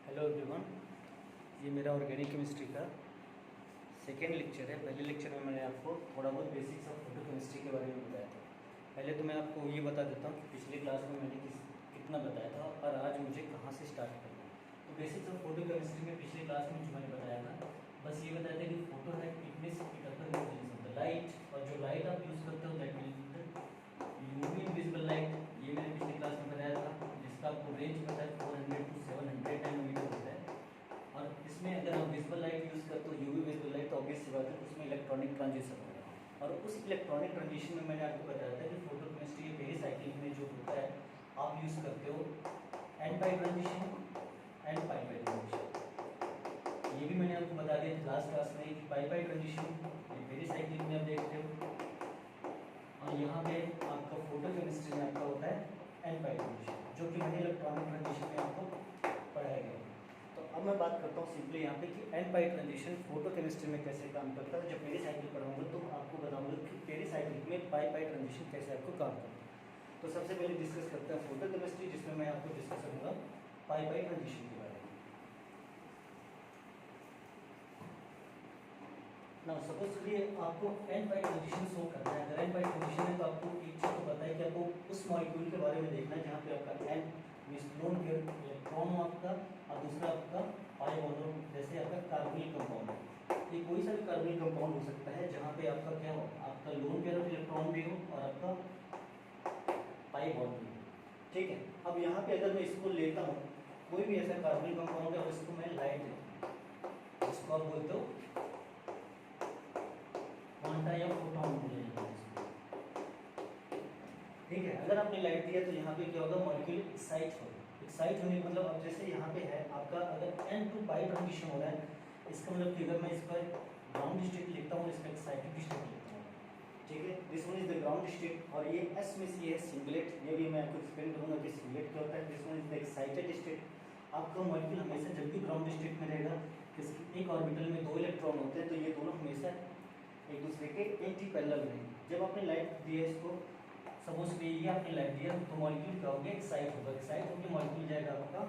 Hello everyone, ये मेरा organic chemistry का सेकेंड लेक्चर है। पहले लेक्चर में मैंने आपको थोड़ा बहुत बेसिक्स ऑफ फोटो केमिस्ट्री के बारे में बताया था। पहले तो मैं आपको ये बता देता हूँ कि पिछले क्लास में मैंने कितना बताया था और आज मुझे कहाँ से स्टार्ट करना है। तो बेसिक्स ऑफ फोटो केमिस्ट्री में पिछले क्लास में जो मैंने बताया था, बस ये बताया था कि फोटो है इटनेस इट अकर इन लाइट, और जो लाइट आप यूज़ करते हो that mean UV invisible light. ये मैंने पिछले क्लास में बताया था, जिसका आपको रेंज पता है 400 to 700 नैनोमीटर होता है। और इसमें अगर आप विजिबल लाइट यूज़ करते हो, यूवी विजिबल लाइट, तो ऑब्वियस सी बात है उसमें इलेक्ट्रॉनिक ट्रांजिशन होगा। और उस इलेक्ट्रॉनिक ट्रांजिशन में मैंने आपको बताया था कि फोटो केमिस्ट्री पेरिसाइक्लिक में जो होता है आप यूज़ करते हो n pi transition and pi pi transition. ये भी मैंने आपको बता दिया था लास्ट क्लास में कि पाई पाई ट्रांजिशन पेरिसाइक्लिक में आप देखते हो, और यहाँ पे आपका फोटो केमिस्ट्री में आपका होता है एन पाई ट्रांजिशन, जो कि मैंने इलेक्ट्रॉनिक ट्रांजिशन में आपको पढ़ाया गया। तो अब मैं बात करता हूँ सिंपली यहाँ पे कि N pi transition photo chemistry में कैसे काम करता है। जब पेरिसाइक्लिक पढ़ाऊंगा तो आपको बताऊंगा कि पेरिसाइक्लिक में पाई पाई ट्रांजिशन कैसे आपको काम करता है। तो सबसे पहले डिस्कस करते हैं फोटो केमिस्ट्री, जिसमें मैं आपको डिस्कस करूँगा पाई पाई ट्रांजिशन के बारे में। ना सपोज करिए आपको एन पाई ट्रांजिशन शो करना है। अगर एन पाई ट्रांजिशन है तो आपको एक चीज़ तो पता है कि आपको उस मॉलिक्यूल के बारे में देखना है जहाँ पे आपका एन लोन पेयर इलेक्ट्रॉन हो आपका, और दूसरा आपका पाई बॉन्ड हो। जैसे आपका कार्बोनिल कंपाउंड है, ये कोई सा भी कार्बोनिल कंपाउंड हो सकता है जहाँ पे आपका क्या हो, आपका लोन पेयर ऑफ इलेक्ट्रॉन भी हो और आपका पाई बॉन्ड भी हो। ठीक है, अब यहाँ पे अगर मैं इसको लेता हूँ, कोई भी ऐसा कार्बोनिल कंपाउंड है और इसको मैं लाइट देता हूँ, इसको आप बोलते हो क्वांटा या फोटॉन बोला जाता है इसको। ठीक है, अगर आपने लाइट दिया तो यहाँ पे क्या होगा, मॉलिक्यूल एक्साइट होगा। एक्साइट होने का मतलब अब जैसे यहाँ पे है आपका, अगर एन टू पाई ट्रांजिशन हो रहा है, इसका मतलब कि अगर मैं इस पर ग्राउंड स्टेट लिखता हूँ, इसका एक्साइटेड स्टेट लिखता हूँ। ठीक है, this one is the ground state, और ये एस में से है सिंगलेट। ये भी मैं आपको एक्सप्लेन करूँगा कि सिंगलेट क्या होता है। This one is the excited state. आपका मॉलिक्यूल हमेशा जब भी ग्राउंड स्टेट में रहेगा, एक ऑर्बिटल में 2 इलेक्ट्रॉन होते हैं, तो ये दोनों हमेशा एक दूसरे के एंटी पैरेलल रहेंगे। जब आपने लाइट दिया इसको, सपोज कि ये आपने लाइट दिया, तो मॉलिक्यूल क्या होगा, एक्साइट होगा। एक्साइट होकर मॉलिक्यूल जाएगा आपका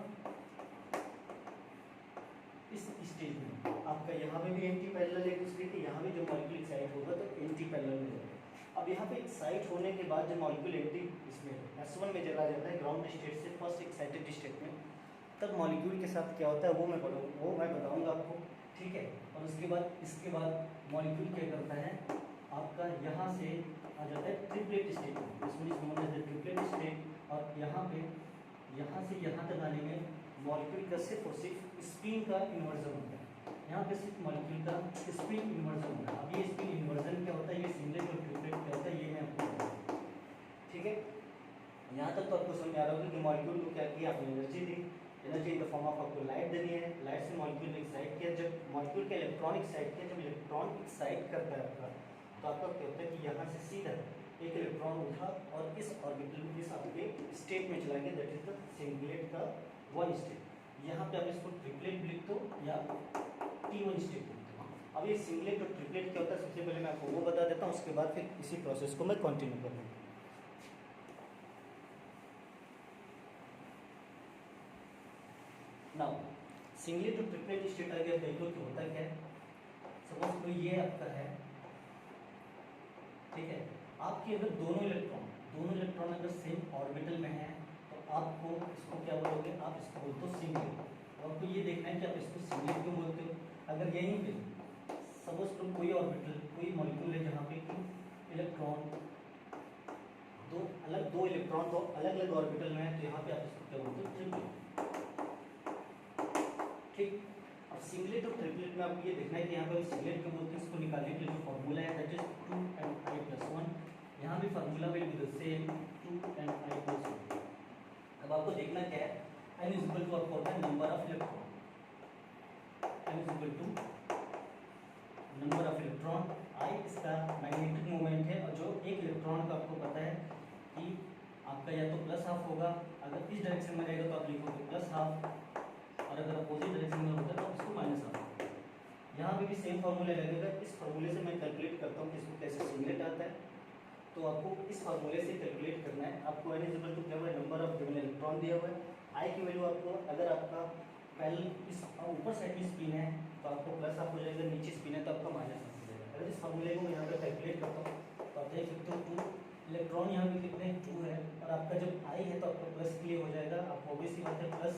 इस स्टेज में। आपका यहाँ पे भी एंटी पैरेलल एक दूसरे के, यहाँ भी जब मॉलिक्यूल एक्साइट होगा तो एंटी पैरेलल में जाएगा। अब यहाँ पे एक्साइट होने के बाद जब मॉलिक्यूल एंटी इसमें S1 में चला जाता है, ग्राउंड स्टेट से फर्स्ट एक्साइटेड स्टेट में, तब मॉलिक्यूल के साथ क्या होता है वो मैं बताऊँगा आपको। ठीक है, और उसके बाद इसके बाद मॉलिक्यूल क्या करता है, आपका यहाँ से आ जाता है ट्रिपलेट स्टेट में, इसमें known as the triplet state. और यहाँ पे यहाँ से यहाँ तक आने में मॉलिक्यूल का सिर्फ और सिर्फ स्पिन का इन्वर्जन होता है। यहाँ पे सिर्फ मॉलिक्यूल का स्पिन इन्वर्जन होता है। अब ये स्पिन इन्वर्जन क्या होता है, ये सिंगलेट और ट्रिपलेट क्या होता है, ये मैं आपको बताऊँगा। ठीक है, यहाँ तक तो आपको समझ आ रहा होगा कि मॉलिक्यूल को क्या किया, आपने energy the. Energy in the form of आपको लाइट देनी है। लाइट से मॉलिक्यूल ने एक्साइट किया। जब मॉलिक्यूल का इलेक्ट्रॉन एक्साइट किया, जब इलेक्ट्रॉन एक्साइट करता है आपका, तो आपका क्या होता है कि यहाँ से सीधा एक इलेक्ट्रॉन उठा और इस ऑर्बिटल में इस आपके स्टेट में चला गया, दैट इज द सिंगलेट का वन स्टेट। यहाँ पे आप इसको ट्रिपलेट लिख दो या T1 स्टेट लिख दो। अब ये सिंगलेट और ट्रिपलेट क्या होता है, सबसे पहले मैं आपको वो बता देता हूँ, उसके बाद फिर इसी प्रोसेस को मैं कंटिन्यू करूँगा। नाउ सिंगलेट और ट्रिपलेट स्टेट अगर देख लो तो होता क्या है, सपोज कोई ये आपका है। ठीक है, आपके अगर दोनों इलेक्ट्रॉन अगर सेम ऑर्बिटल में है, तो आपको इसको क्या बोलोगे, आप इसको बोलते हो सिंगलेट। तो आपको ये देखना है कि आप इसको सिंगलेट क्यों बोलते हो। अगर यहीं पे सपोज तो कोई ऑर्बिटल, कोई मॉलिक्यूल है जहाँ पे कि इलेक्ट्रॉन दो इलेक्ट्रॉन तो अलग अलग ऑर्बिटल में है, तो यहाँ पे आप इसको क्या बोलते हो, ट्रिपलेट। ठीक, अब सिंगलेट और ट्रिपलेट में आपको ये देखना है कि यहाँ पे सिंगलेट क्यों बोलते हैं, इसको निकालने के लिए जो फॉर्मूला है दैट इज 2ni+1। यहाँ भी formula will be the same 2ni+1। अब आपको देखना क्या है, n इज इक्वल टू आपको होता है number of electron, n is equal to number of electron, I इसका मैग्नेटिक मोमेंट है, और जो एक इलेक्ट्रॉन का आपको पता है कि आपका या तो प्लस हाफ होगा, अगर इस डायरेक्शन में रहेगा तो आप लिखोगे प्लस हाफ, और अगर अपोजिट डायरेक्शन में होता है तो उसको माइनस हाफ। यहाँ पे भी सेम फार्मूला लगेगा। इस फार्मूले से मैं कैलकुलेट करता हूँ कि इसको कैसे सिंगलेट आता है, तो आपको इस फार्मूले से कैलकुलेट करना है। आपको n इज इक्वल टू क्या हुआ, नंबर ऑफ गिवन इलेक्ट्रॉन दिया हुआ है। I की वैल्यू आपको, अगर आपका पहले इस ऊपर साइड में स्पिन है तो आपको प्लस हाफ हो जाएगा, नीचे स्पिन है तो आपका माइनस हाफ हो जाएगा। अगर इस फॉर्मूले को यहाँ पे कैलकुलेट करता हूँ तो आप देख सकते हो 2 इलेक्ट्रॉन यहाँ पे कितने 2 है, और आपका जब आई है तो आपका प्लस के लिए हो जाएगा, आप ऑब्वियसली बात है प्लस,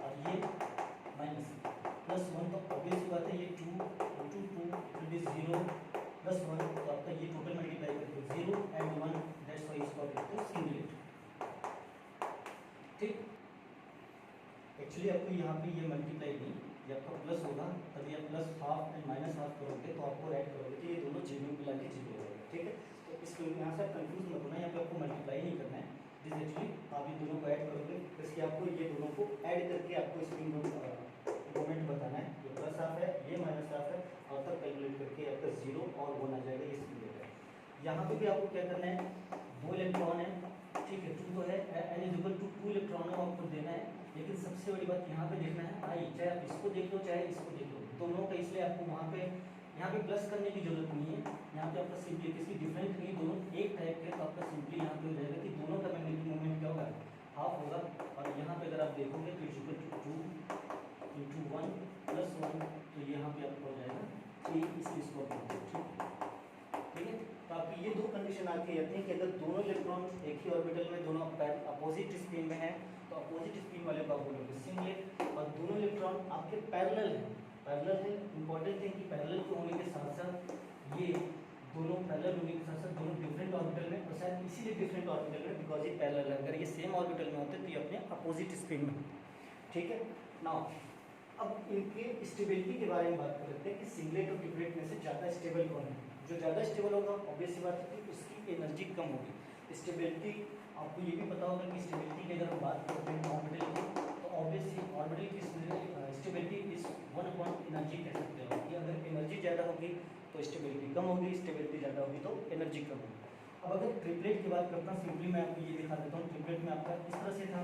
और ये माइनस प्लस 1, तो ऑब्वियसली बात है ये 2 इंटू 2 विल बी 0 प्लस 1, तो आपका ये टोटल मल्टीप्लाई करके 0 एंड 1, दैट्स व्हाई इसको कहते हैं सिंगलेट। ठीक, एक्चुअली आपको यहाँ पे ये मल्टीप्लाई नहीं, ये आपका प्लस होगा, तभी आप plus half and minus half करोगे तो आपको ऐड करोगे तो ये दोनों जीरो मिला के जीरो हो जाएगा। ठीक है, तो इसको यहाँ से कंफ्यूज मत होना, यहाँ पे आपको मल्टीप्लाई नहीं करना है, दिस एक्चुअली आप इन दोनों को ऐड करोगे, इसलिए आपको ये दोनों को ऐड करके आपको इसकी मोमेंट बताना है, ये प्लस हाफ है ये माइनस हाफ है, और तब कैलकुलेट करके आपका 0 और 1 आ जाएगा, ये सिंगलेट है। यहाँ पे भी आपको क्या करना है, 2 इलेक्ट्रॉन है, ठीक है, 2 तो है, n is equal to 2 electron आपको देना है, लेकिन सबसे बड़ी बात यहाँ पे देखना है आई, चाहे आप इसको देख लो चाहे इसको देख लो, दोनों का, इसलिए आपको वहाँ पे यहाँ पे प्लस करने की जरूरत नहीं है, यहाँ पे आपका सिंपली किसी डिफरेंट नहीं, दोनों एक टाइप के, तो आपका सिंपली यहाँ पे हो जाएगा कि दोनों का मैग्नेटिक मोमेंट क्या होगा, हाफ होगा, और यहाँ पे अगर आप देखोगे तो is equal to 2 into 1 plus 1, तो यहाँ पे आपको हो जाएगा 3, इसको ठीक है। तो आपकी ये 2 कंडीशन आपकी आती है कि अगर दोनों इलेक्ट्रॉन एक ही ऑर्बिटल में, दोनों अपोजिट स्पिन में है, तो अपोजिट स्पिन वाले को आप बोलोगे सिंगलेट, और दोनों इलेक्ट्रॉन आपके पैरेलल है, इंपॉर्टेंट है कि पैरेलल के होने के साथ साथ ये दोनों पैरेलल होने के साथ साथ दोनों डिफरेंट ऑर्बिटल में, और शायद इसीलिए डिफरेंट ऑर्बिटल में बिकॉज ये पैरेलल है, अगर ये सेम ऑर्बिटल में होते तो ये अपने अपोजिट स्पिन में। ठीक है, नाउ अब इनके स्टेबिलिटी के बारे में बात कर लेते हैं कि सिंगलेट और ट्रिपलेट में से ज़्यादा स्टेबल कौन है। जो ज़्यादा स्टेबल होगा ऑब्वियस सी बात है कि उसकी एनर्जी कम होगी। स्टेबिलिटी आपको ये भी पता होगा कि स्टेबिलिटी की अगर हम बात करते हैं ऑर्बिटल की, तो ऑब्वियसली ऑर्बिटल की स्टेबिलिटी इज 1 एनर्जी कह सकते हो कि अगर एनर्जी ज़्यादा होगी तो स्टेबिलिटी कम होगी, स्टेबिलिटी ज़्यादा होगी तो एनर्जी कम होगी। अब अगर ट्रिपलेट की बात करता हूँ, सिंपली मैं आपको ये दिखा देता हूँ, ट्रिपलेट में आपका इस तरह से था,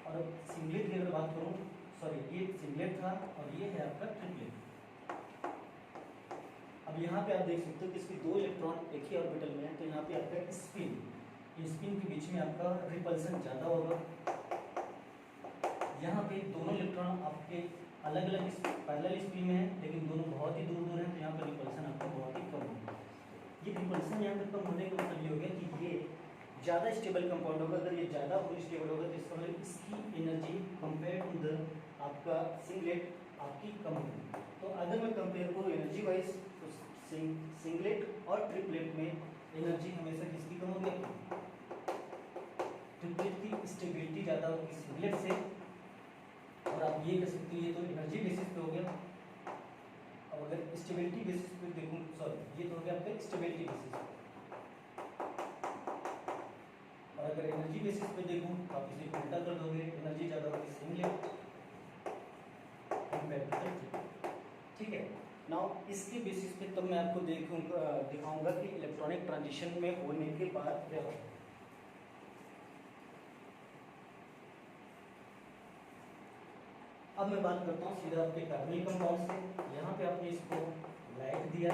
और अब सिंगलेट की अगर बात करूँ, सॉरी ये सिंगलेट था और ये है आपका ट्रिपलेट। अब यहाँ पे आप देख सकते हो कि इसके 2 इलेक्ट्रॉन एक ही ऑर्बिटल में है, तो यहाँ पे आपका स्पिन, ये स्पिन के बीच में आपका रिपल्सन ज़्यादा होगा। यहाँ पे दोनों इलेक्ट्रॉन आपके अलग अलग पैरेलल स्पिन में है, लेकिन दोनों बहुत ही दूर दूर हैं, तो यहाँ पर रिपल्सन आपका बहुत ही कम होगा। ये रिपल्सन यहाँ पर कम होने का मतलब ये हो गया कि ये ज़्यादा स्टेबल कंपाउंड होगा। अगर ये ज़्यादा स्टेबल होगा तो इसका मतलब इसकी एनर्जी कंपेयर टू द आपका सिंगलेट आपकी कम होगी। तो अगर मैं कंपेयर करूँ एनर्जी वाइज, तो सिंगलेट और ट्रिपलेट में एनर्जी हमेशा किसकी कम होगी, ट्रिपलेट की स्टेबिलिटी ज़्यादा होगी सिंगलेट से। और आप ये कह सकते हो ये तो एनर्जी बेसिस पे हो गया। अब अगर स्टेबिलिटी बेसिस पे देखूँ, सॉरी ये तो हो गया आपका स्टेबिलिटी बेसिस पे, और अगर एनर्जी बेसिस पे देखूँ तो आप इसे उल्टा कर दोगे, एनर्जी ज़्यादा होगी सिंगलेट कंपेयर टू ट्रिपलेट। ठीक है, नाउ इसके बेसिस पे तब मैं आपको दिखाऊंगा कि इलेक्ट्रॉनिक ट्रांजिशन में होने के बाद क्या होगा। अब मैं बात करता हूँ सीधा आपके कार्बनिक कंपाउंड से। यहाँ पे आपने इसको लाइट दिया,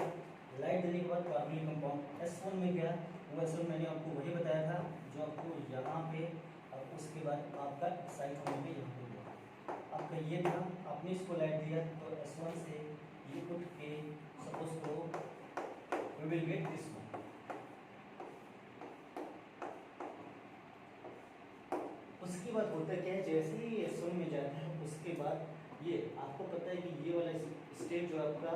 लाइट देने के बाद कार्बनिक कंपाउंड S1 में गया, वो S1 मैंने आपको वही बताया था जो आपको यहाँ पे, और उसके बाद आपका एक्साइट होने में यहाँ पे गया, आपका ये था, आपने इसको लाइट दिया तो S1 से ये उठ के सपोज को we will get this one. उसके बाद होता क्या है, जैसे ही S1 में जाता है उसके बाद ये आपको पता है कि ये वाला स्टेट जो आपका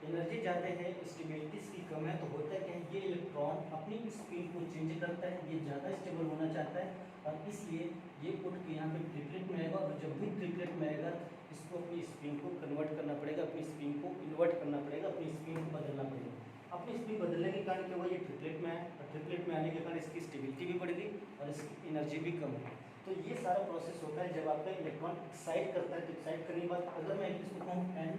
एनर्जी जाते हैं, स्टेबिलिटी इसकी कम है, तो होता है क्या है, ये इलेक्ट्रॉन अपनी स्पिन को चेंज करता है, ये ज़्यादा स्टेबल होना चाहता है, और इसलिए ये उठ के यहाँ पे ट्रिपलेट में आएगा, और जब भी ट्रिपलेट में आएगा इसको अपनी स्पिन को कन्वर्ट करना पड़ेगा, अपनी स्पिन को इन्वर्ट करना पड़ेगा, अपनी स्पिन को बदलना पड़ेगा। अपनी स्पिन बदलने के कारण क्या हुआ, ये ट्रिपलेट में आया, और ट्रिपलेट में आने के कारण इसकी स्टेबिलिटी भी बढ़ गई और इसकी एनर्जी भी कम हुई। तो ये सारा प्रोसेस होता है जब आपका इलेक्ट्रॉन एक्साइट करता है। तो एक्साइट करने के बाद अगर मैं इसको कहूँ n,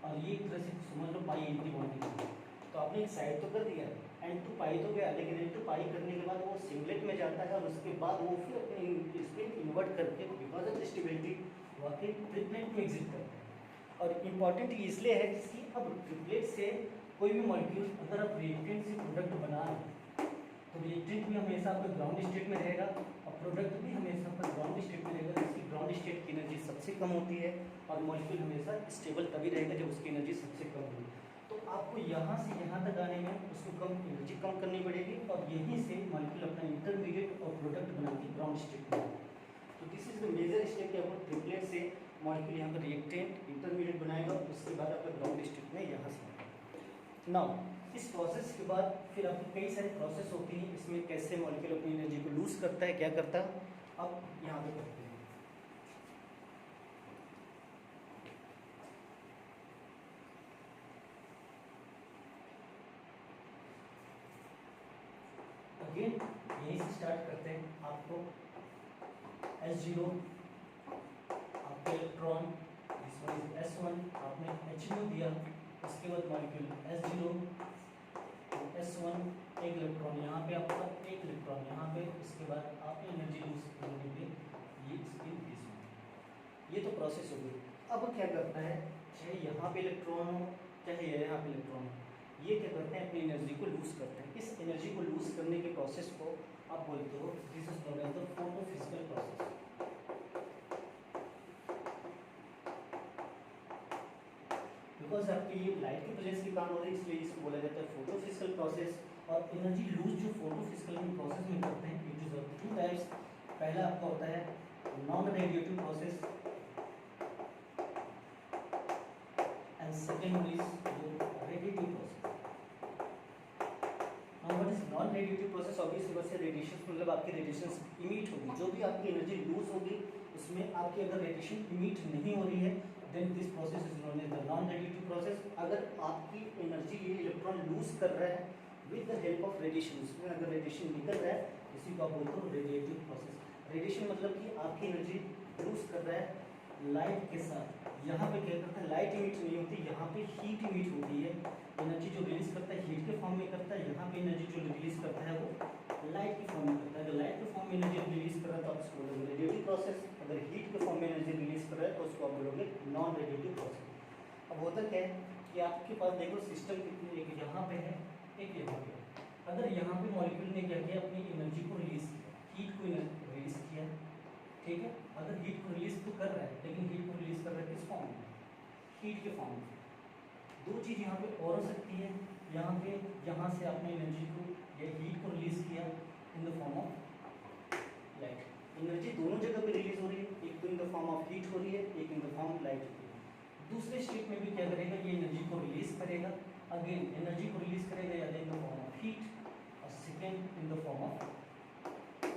और ये एक तरह से समझ लो पाई एंटी बॉन्डिंग, तो आपने एक्साइट तो कर दिया, n टू पाई तो गया, लेकिन n टू पाई करने के बाद वो सिंगलेट में जाता है, और उसके बाद वो फिर अपने स्पिन इन्वर्ट करके बिकॉज ऑफ स्टेबिलिटी वाकई ट्रिपलेट में एग्जिट करता है। और इम्पॉर्टेंट इसलिए है कि अब ट्रिपलेट से कोई भी मॉलिक्यूल अगर आप रिएक्टेंट से प्रोडक्ट बना रहे हैं तो रिएक्टेंट भी हमेशा आपका ग्राउंड स्टेट में रहेगा, और प्रोडक्ट भी हमेशा आपका ग्राउंड स्टेट में रहेगा, जिसकी ग्राउंड स्टेट की एनर्जी सबसे सबसे कम होती है और मॉलिक्यूल हमेशा स्टेबल तभी रहेगा जब उसकी एनर्जी सबसे कम होगी। तो आपको यहाँ से यहाँ तक आने में उसको कम एनर्जी कम करनी पड़ेगी और यहीं से मॉलिक्यूल अपना इंटरमीडिएट और प्रोडक्ट बना के ग्राउंड स्टेट में। तो this is the major step कि आपको ट्रिपलेट से मॉलिक्यूल यहाँ पर रिएक्टेंट इंटरमीडिएट बनाएगा, उसके बाद आपका ग्राउंड स्टेट में यहाँ से नाउ इस प्रोसेस के बाद फिर आपकी कई सारी प्रोसेस होती हैं, इसमें कैसे मॉलिक्यूल अपनी एनर्जी को लूज करता है, क्या करता है, अब यहाँ पे करते हैं। अगेन यहीं से स्टार्ट करते हैं। आपको S0 आपका इलेक्ट्रॉन, S1 आपने H0 दिया, उसके बाद मॉलिक्यूल S0 S1 एक इलेक्ट्रॉन, यहाँ पे आपका एक इलेक्ट्रॉन यहाँ पे, उसके बाद आप एनर्जी लूज करने पे ये स्पिन दिस ये तो प्रोसेस हो गई। अब क्या करता है, चाहे यहाँ पे इलेक्ट्रॉन हो चाहे यहाँ पे इलेक्ट्रॉन हो, ये क्या करते हैं अपनी एनर्जी को लूज करते हैं। इस एनर्जी को लूज करने के प्रोसेस को आप बोलते हो this is known as the photophysical process. Because आपकी ये लाइट की प्रेजेंस के कारण हो रही है, इसलिए इसको बोला जाता है फोटोफिजिकल प्रोसेस। और एनर्जी लूज जो फोटोफिजिकल प्रोसेस में करते हैं it is of two types. पहला आपका होता है non radiative process and second is radiative process. Now what is non radiative process? Obviously बात है रेडिएशन मतलब आपकी रेडिएशन इमिट होगी, जो भी आपकी एनर्जी लूज होगी उसमें आपकी अगर रेडिएशन इमिट नहीं हो रही है then this process is known as the non radiative process. अगर आपकी एनर्जी ये इलेक्ट्रॉन लूज कर रहा है with the help of radiation, उसमें अगर रेडिएशन निकल रहा है इसी को आप बोलते हो रेडिएटिव प्रोसेस। रेडिएशन मतलब कि आपकी एनर्जी लूज कर रहा है लाइट के साथ। यहाँ पे क्या करता है, लाइट इमिट नहीं होती, यहाँ पे हीट इमिट होती है। एनर्जी जो रिलीज करता है हीट के फॉर्म में करता है, यहाँ पे एनर्जी जो रिलीज करता है वो लाइट के फॉर्म में करता है। अगर लाइट के फॉर्म में एनर्जी रिलीज कर रहा है तो आप उसको बोलोगे रेडिएटिव प्रोसेस, अगर हीट के फॉर्म में एनर्जी रिलीज कर रहा है तो उसको आप बोलोगे नॉन रेडिएटिव प्रोसेस। अब होता क्या है कि आपके पास देखो सिस्टम कितनी, एक यहाँ पे है एक यहाँ पे। अगर यहाँ पे मॉलिक्यूल ने क्या किया, अपनी एनर्जी को रिलीज किया, हीट को रिलीज किया, ठीक है। अगर हीट को रिलीज तो कर रहा है लेकिन हीट को रिलीज कर रहा है किस फॉर्म में, हीट के फॉर्म में। दो चीज़ यहाँ पे और हो सकती है, यहाँ पे यहाँ से आपने एनर्जी को या हीट को रिलीज किया इन the form of light. Energy दोनों जगह पे रिलीज हो रही है, एक तो इन द फॉर्म ऑफ हीट हो रही है, एक इन द फॉर्म ऑफ लाइट हो रही है। दूसरे स्टेप में भी क्या करेगा, ये एनर्जी को रिलीज करेगा, अगेन एनर्जी को रिलीज करेगा या in the form of heat और second in the form of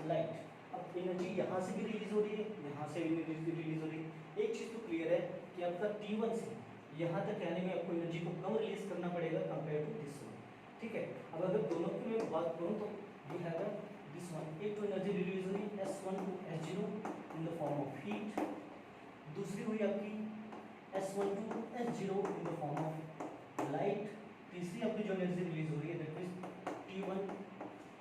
light. अब एनर्जी यहाँ से भी रिलीज हो रही है, यहाँ से भी रिलीज हो रही है। एक चीज़ तो क्लियर है कि आपका T1 से यहाँ तक आने में आपको एनर्जी को कम रिलीज करना पड़ेगा कंपेयर टू दिस वन, ठीक है। अब अगर दोनों की मैं बात करूँ तो वी हैव दिस वन, एक तो एनर्जी रिलीज हुई S1 to S0 in the form of heat, दूसरी हुई आपकी S1 to S0 in the form of light, तीसरी आपकी जो एनर्जी रिलीज हो रही है that is T1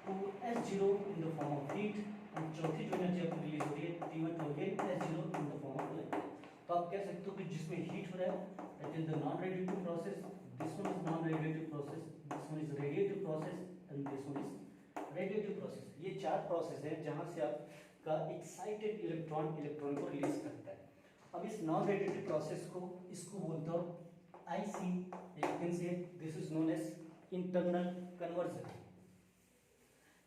to S0 in the form of heat, और चौथी जो एनर्जी आपकी रिलीज हो रही है T1 to S0 in the form of light. तो आप कह सकते हो कि जिसमें हीट हो रहा है that is the non radiative process, this one is non radiative process, this one is radiative process and this one is radiative process. ये चार प्रोसेस है जहां से आपका एक्साइटेड इलेक्ट्रॉन को रिलीज करता है। अब इस नॉन रेडिएटिव प्रोसेस को इसको बोलते हो IC, you can say this is known as internal conversion.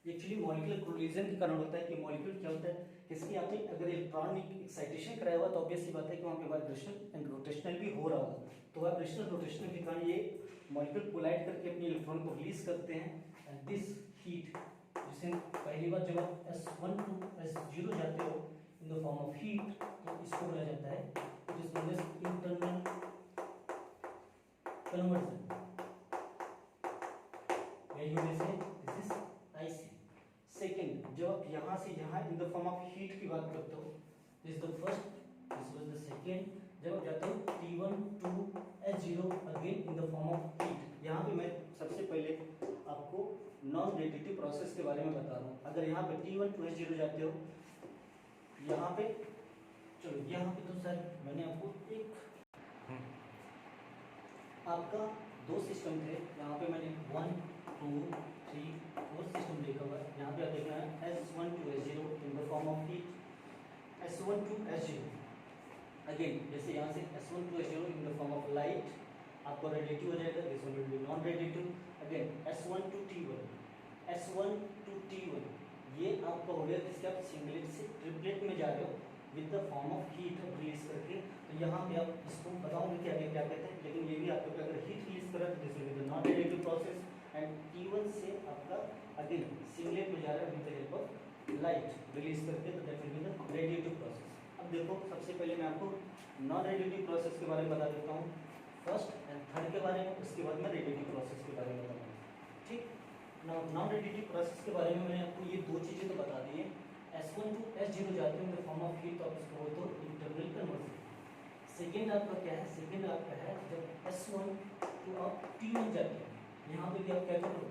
Actually molecular collision के कारण होता है कि मॉलिक्यूल क्या होता है, इसकी आपने अगर इलेक्ट्रॉनिक एक्साइटेशन कराया हुआ तो ऑब्वियस सी बात है कि वहाँ पे वाइब्रेशन एंड रोटेशनल भी हो रहा होगा। तो वाइब्रेशनल रोटेशनल के कारण ये मॉलिक्यूल कोलाइड करके अपने इलेक्ट्रॉन को रिलीज करते हैं एंड दिस हीट, जिसे पहली बार जब आप S1 to S0 जाते हो in the form of heat तो इसको बोला जाता है it is known as internal conversion, या you may say this is IC। Second, जब आप यहाँ से यहाँ इन द फॉर्म ऑफ हीट की बात करते हो this is the first, this was the second. जब आप जाते हो T1 to S0 again in the form of heat. यहाँ पे मैं सबसे पहले आपको नॉन रेडिएटिव प्रोसेस के बारे में बता रहा हूँ। अगर यहाँ पे T1 to S0 जाते हो, यहाँ पे चलो यहाँ पे तो सर मैंने आपको एक आपका दो सिस्टम थे, यहाँ पे मैंने 1 2 3 4 सिस्टम देखा हुआ है। यहाँ पे आप देखना है S1 to S0 in the form of heat, S1 to S0 again जैसे यहाँ से S1 to S0 in the form of light आपको रेडिएटिव हो जाएगा, this one will be non radiative. Again S1 to T1, S1 to T1 ये आपका हो गया जिसके आप सिंगलेट से ट्रिपलेट में जा रहे हो with the form of heat release करके। तो यहाँ पे आप इसको बताऊंगे कि आगे क्या कहते हैं, लेकिन ये भी आपको अगर हीट रिलीज करा तो this will be the non radiative process. And T1 से आपका अगेन सिंगलेट में जा रहा है with the help of light release करके, तो that will be the radiative process. अब देखो सबसे पहले मैं आपको नॉन रेडिएटिव प्रोसेस के बारे में बता देता हूँ, फर्स्ट एंड थर्ड के बारे में, उसके बाद मैं रेडिएटिव प्रोसेस के बारे में बताऊँगा। ठीक, नॉन रेडिएटिव प्रोसेस के बारे में मैंने आपको ये दो चीज़ें तो बता दी है। S1 to S0 जाते हैं इन द फॉर्म ऑफ हीट, तो आप इसको बोलते हो इंटरनल कन्वर्जन। सेकेंड आपका क्या है, सेकेंड आपका है जब S1 to आप T1 जाते हैं, यहाँ पे भी आप क्या करो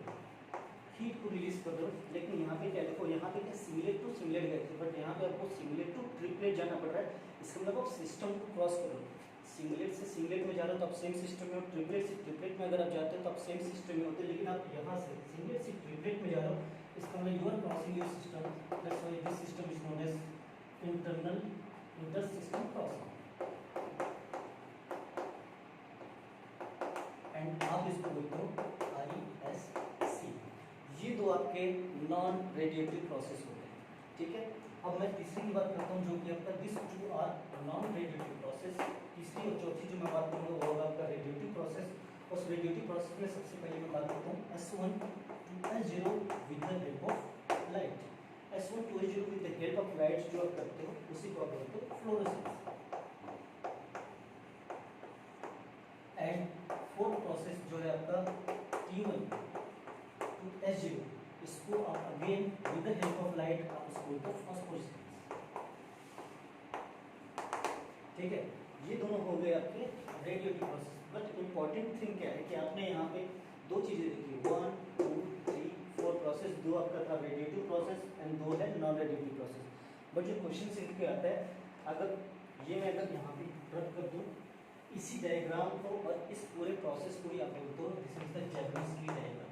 हीट को रिलीज कर दो। लेकिन यहाँ पे क्या देखो, यहाँ पे क्या सिंगलेट टू सिंगलेट गए थे, बट यहाँ पे आपको सिंगलेट टू ट्रिपलेट जाना पड़ रहा है। इसका मतलब आप सिस्टम को क्रॉस करो, सिंगलेट से सिंगलेट में जा रहे हो तो आप सेम सिस्टम में हो, ट्रिपलेट से ट्रिपलेट में अगर आप जाते हो तो आप सेम सिस्टम में होते हैं। लेकिन आप यहाँ से सिंगलेट से ट्रिपलेट में जा रहे हो, इसका मतलब you are crossing your system, that's why this system is known as internal inter system crossing. And आप इसको बोलते हो ISC। ये दो आपके नॉन रेडिएटिव प्रोसेस होते हैं। ठीक है, अब मैं तीसरी की बात करता हूँ जो कि आपका this two are non radiative process. तीसरी और चौथी जो मैं बात करूँगा वो होगा आपका रेडिएटिव प्रोसेस। उस रेडिएटिव प्रोसेस में सबसे पहले मैं बात करता हूँ S1 to S0 with the help of light. S1 to S0 with the help of light जो आप करते हो उसी को आप बोलते हो फ्लोरेसेंस। एंड फोर्थ प्रोसेस जो है आपका T1 to S0, इसको आप again with the help of light आप इसको बोलते हो फास्फोरेसेंस। ठीक है, ये दोनों हो गए आपके radiative process. But important thing क्या है कि आपने यहाँ पे दो चीज़ें देखी, 1 2 3 4 प्रोसेस, दो आपका था रेडिएटिव प्रोसेस एंड दो है नॉन रेडिएटिव प्रोसेस। बट जो क्वेश्चन से के आता है, अगर ये मैं अगर यहाँ पे रख कर दूँ इसी डायग्राम को और इस पूरे प्रोसेस को ही आप बोलते हो दिस इज द जैपनीज की डायग्राम।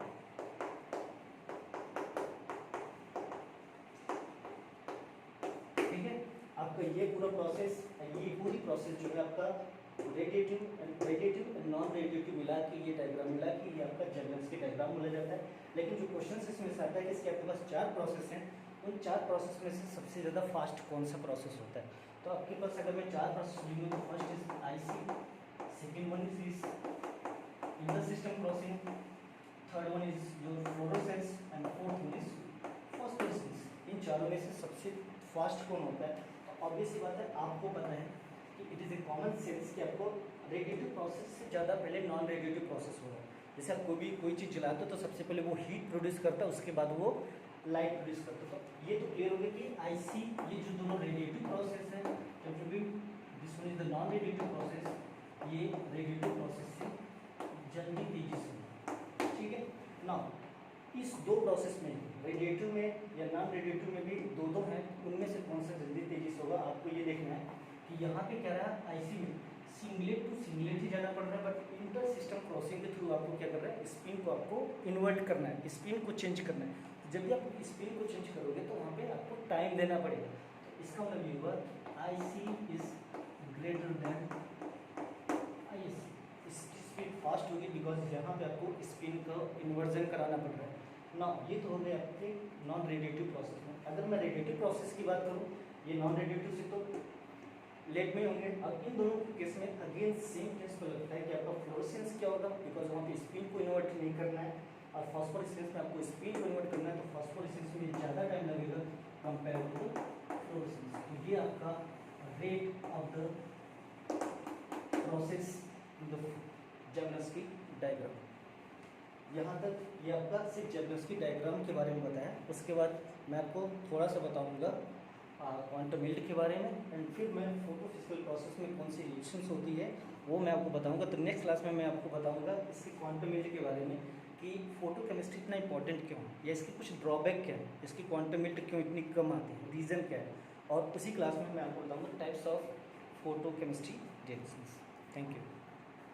ठीक है, आपका ये पूरा प्रोसेस, ये पूरी प्रोसेस जो है आपका रेडिएटिव एंड नॉन रेडिएटिव मिला के ये डायग्राम मिला के ये आपका जर्नल्स के डायग्राम बोला जाता है। लेकिन जो क्वेश्चन इसमें से आता है कि इसके आपके पास 4 प्रोसेस हैं, उन 4 प्रोसेस में से सबसे ज़्यादा फास्ट कौन सा प्रोसेस होता है। तो आपके पास अगर मैं 4 प्रोसेस लूँगी तो first is IC, second one is inter system crossing, third one is your fluorescence and fourth one is phosphorescence. इन चारों में से सबसे फास्ट कौन होता है। तो ऑब्वियस सी बात है, आपको पता है कि it is a common sense कि आपको रेडिएटिव प्रोसेस से ज़्यादा पहले नॉन रेडिएटिव प्रोसेस होगा। जैसे आप कोई चीज़ जलाते हो तो सबसे पहले वो हीट प्रोड्यूस करता है, उसके बाद वो लाइट प्रोड्यूस करता है। तो ये तो क्लियर हो गया कि IC ये जो दोनों रेडिएटिव प्रोसेस है, this one is the non radiative process, ये रेडिएटिव प्रोसेस से जल्दी तेजी से। ठीक है ना, इस दो प्रोसेस में रेडिएटिव में या नॉन रेडिएटिव में भी दो हैं, उनमें से कौन सा जल्दी तेजी से होगा आपको ये देखना है कि यहाँ पे क्या रहा है IC में सिंगलेट टू सिंगलेट ही जाना पड़ रहा है, बट इंटर सिस्टम क्रॉसिंग के थ्रू आपको क्या करना है, स्पिन को आपको इन्वर्ट करना है, स्पिन को चेंज करना है। जब भी आप स्पिन को चेंज करोगे तो वहाँ पे आपको टाइम देना पड़ेगा। तो इसका मतलब ये हुआ IC is greater than ISC, इसकी स्पीड फास्ट होगी बिकॉज यहाँ पे आपको स्पिन का इन्वर्जन कराना पड़ रहा है ना। ये तो हो गया आपके नॉन रेडिएटिव प्रोसेस में। अगर मैं रेडिएटिव प्रोसेस की बात करूँ, ये नॉन रेडिएटिव से तो लेट में होंगे। अब इन दोनों केस में अगेन सेम केस को लगता है कि आपका फ्लोरेसेंस क्या होगा, बिकॉज वहाँ पे स्पिन को इन्वर्ट नहीं करना है, और फास्फोरेसेंस में आपको स्पिन को इन्वर्ट करना है। तो फास्फोरेसेंस में ज़्यादा टाइम लगेगा कंपेयर टू फ्लोरेसेंस। तो ये आपका rate of the process in the journals की डायग्राम। यहाँ तक ये आपका सिर्फ जर्नल्स की डायग्राम के बारे में बताया। उसके बाद मैं आपको थोड़ा सा बताऊँगा क्वांटम यील्ड के बारे में, एंड फिर मैं फोटोफिजिकल प्रोसेस में कौन सी रिएक्शंस होती है वो मैं आपको बताऊंगा। तो नेक्स्ट क्लास में मैं आपको बताऊंगा इसकी क्वांटम यील्ड के बारे में कि फोटोकेमिस्ट्री इतना इंपॉर्टेंट क्यों है, या इसकी कुछ ड्रॉबैक क्या है, इसकी क्वांटम यील्ड क्यों इतनी कम आती है, रीज़न क्या है। और उसी क्लास में मैं आपको बताऊँगा types of photochemistry reactions. Thank you.